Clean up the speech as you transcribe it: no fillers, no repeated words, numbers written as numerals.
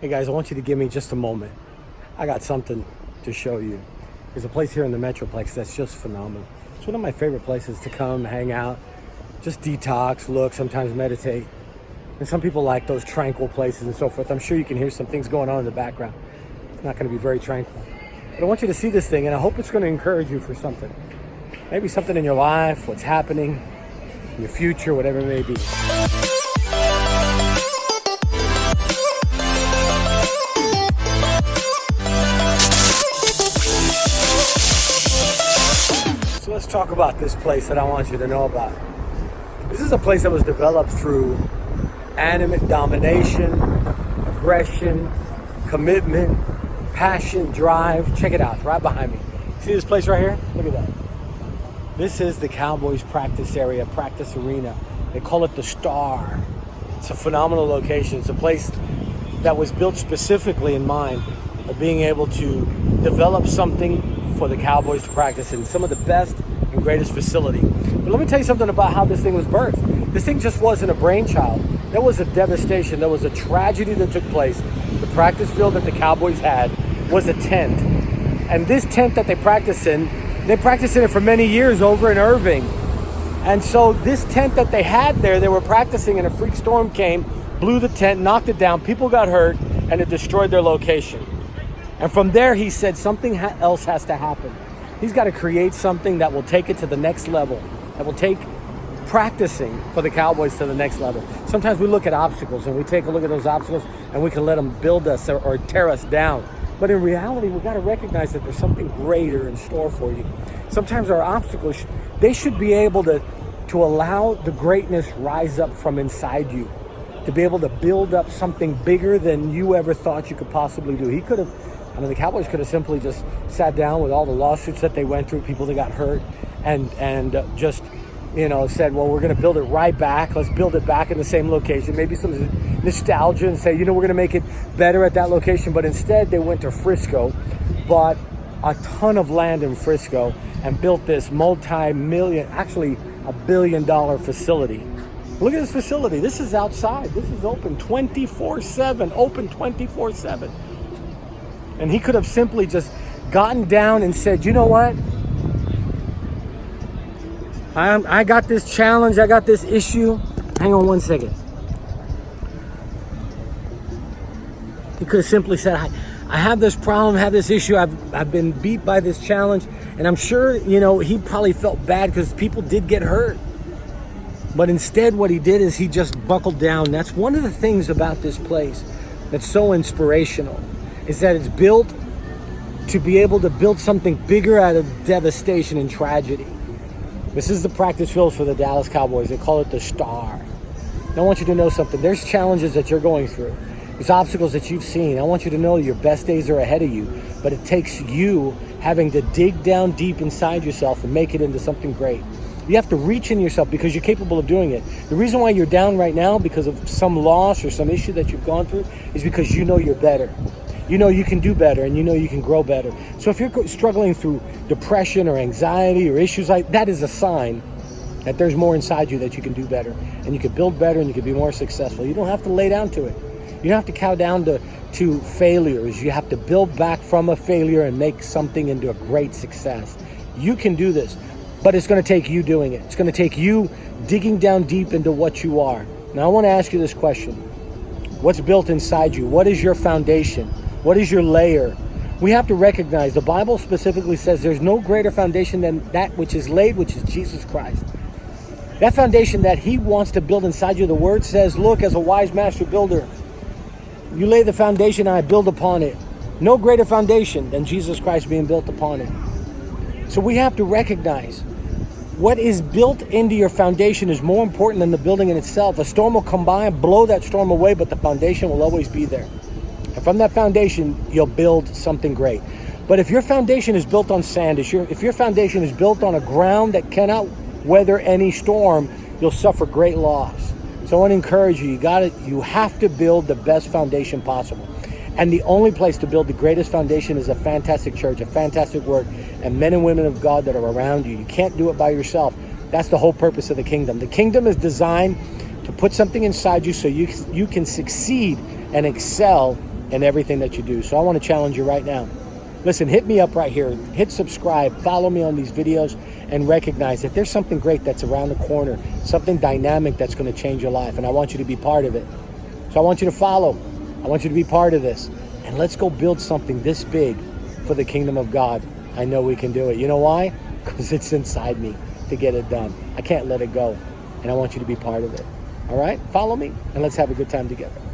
Hey guys, I want you to give me just a moment. I got something to show you. There's a place here in the Metroplex that's just phenomenal. It's one of my favorite places to come, hang out, just detox, look, sometimes meditate. And some people like those tranquil places and so forth. I'm sure you can hear some things going on in the background. It's not going to be very tranquil. But I want you to see this thing, and I hope it's going to encourage you for something. Maybe something in your life, what's happening, in your future, whatever it may be. So let's talk about this place that I want you to know about. This is a place that was developed through animate domination, aggression, commitment, passion, drive. Check it out, right behind me. See this place right here? Look at that. This is the Cowboys practice area, practice arena. They call it the Star. It's a phenomenal location. It's a place that was built specifically in mind of being able to develop something for the Cowboys to practice in, some of the best and greatest facility. But let me tell you something about how this thing was birthed. This thing just wasn't a brainchild. There was a devastation. There was a tragedy that took place. The practice field that the Cowboys had was a tent. And this tent that they practiced in it for many years over in Irving. And so this tent that they had there, they were practicing, and a freak storm came, blew the tent, knocked it down, people got hurt, and it destroyed their location. And from there, he said something else has to happen. He's got to create something that will take it to the next level, that will take practicing for the Cowboys to the next level. Sometimes we look at obstacles and we take a look at those obstacles and we can let them build us or tear us down. But in reality, we've got to recognize that there's something greater in store for you. Sometimes our obstacles, they should be able to allow the greatness rise up from inside you, to be able to build up something bigger than you ever thought you could possibly do. The Cowboys could have simply just sat down with all the lawsuits that they went through, people that got hurt, and just, said, well, we're going to build it right back. Let's build it back in the same location. Maybe some nostalgia and say, we're going to make it better at that location. But instead, they went to Frisco, bought a ton of land in Frisco, and built this multi-million, actually $1 billion facility. Look at this facility. This is outside. This is open 24/7, open 24/7. And he could have simply just gotten down and said, you know what? I got this challenge. I got this issue. Hang on one second. He could have simply said, I have this problem, I have this issue. I've been beat by this challenge. And I'm sure, he probably felt bad because people did get hurt. But instead, what he did is he just buckled down. That's one of the things about this place that's so inspirational, is that it's built to be able to build something bigger out of devastation and tragedy. This is the practice field for the Dallas Cowboys. They call it the Star. And I want you to know something. There's challenges that you're going through. There's obstacles that you've seen. I want you to know your best days are ahead of you, but it takes you having to dig down deep inside yourself and make it into something great. You have to reach in yourself because you're capable of doing it. The reason why you're down right now because of some loss or some issue that you've gone through is because you know you're better. You know you can do better, and you know you can grow better. So if you're struggling through depression or anxiety or issues like that, is a sign that there's more inside you that you can do better, and you can build better, and you can be more successful. You don't have to lay down to it. You don't have to cow down to failures. You have to build back from a failure and make something into a great success. You can do this, but it's going to take you doing it. It's going to take you digging down deep into what you are. Now I want to ask you this question. What's built inside you? What is your foundation? What is your layer? We have to recognize, the Bible specifically says there's no greater foundation than that which is laid, which is Jesus Christ. That foundation that he wants to build inside you, the word says, look, as a wise master builder, you lay the foundation and I build upon it. No greater foundation than Jesus Christ being built upon it. So we have to recognize what is built into your foundation is more important than the building in itself. A storm will come by and blow that storm away, but the foundation will always be there. And from that foundation, you'll build something great. But if your foundation is built on sand, if your foundation is built on a ground that cannot weather any storm, you'll suffer great loss. So I want to encourage you, you have to build the best foundation possible. And the only place to build the greatest foundation is a fantastic church, a fantastic work, and men and women of God that are around you. You can't do it by yourself. That's the whole purpose of the kingdom. The kingdom is designed to put something inside you so you can succeed and excel in everything that you do. So I want to challenge you right now. Listen, hit me up right here. Hit subscribe. Follow me on these videos and recognize that there's something great that's around the corner, something dynamic that's going to change your life, and I want you to be part of it. So I want you to follow. I want you to be part of this. And let's go build something this big for the kingdom of God. I know we can do it. You know why? Because it's inside me to get it done. I can't let it go. And I want you to be part of it. All right? Follow me, and let's have a good time together.